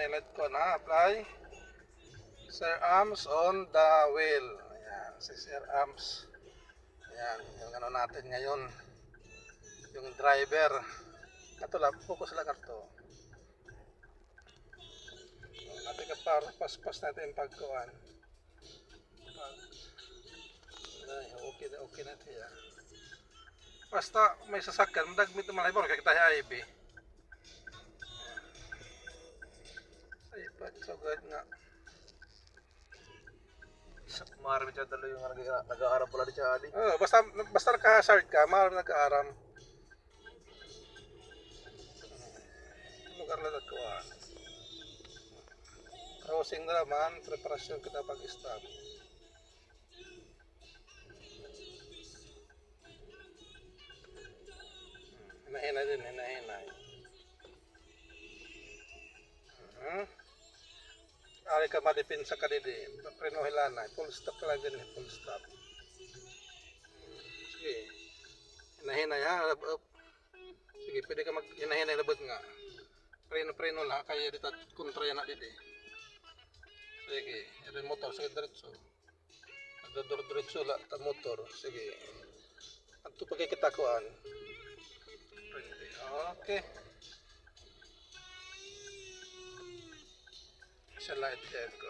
Nilet ko na apply Sir Arms on the wheel. Ayan, si Sir Arms. Ayan, yung ano natin ngayon, yung driver. Ito lang, focus lang ito. Natin ka para paspas natin pagkuhan. Okay na tiya. Basta may sasakyan, madagmit naman ay kaya kita IB. Ay, but so good nga. Marami siya dalo yung nag-aaral pala di siya ali. Oh, basta naka-hazard ka, maaari nag-aaram. Lugar na nagkuhan. Crossing na naman, preparasyon kita pag-stop. Hinahinay din, hinahinay. Ari ka madipinsa ka din, preno hilana, full stop ka lang din, full stop. Sige, hinahinay ha, sige, pwede ka mag-hinahinay labot nga. Preno lang, kaya dito kontra yan na dito. Sige, yung motor, sige diretso. Diretso lang, ta motor, sige. At ito pagkikitakuan. Okay. Sa light head ko.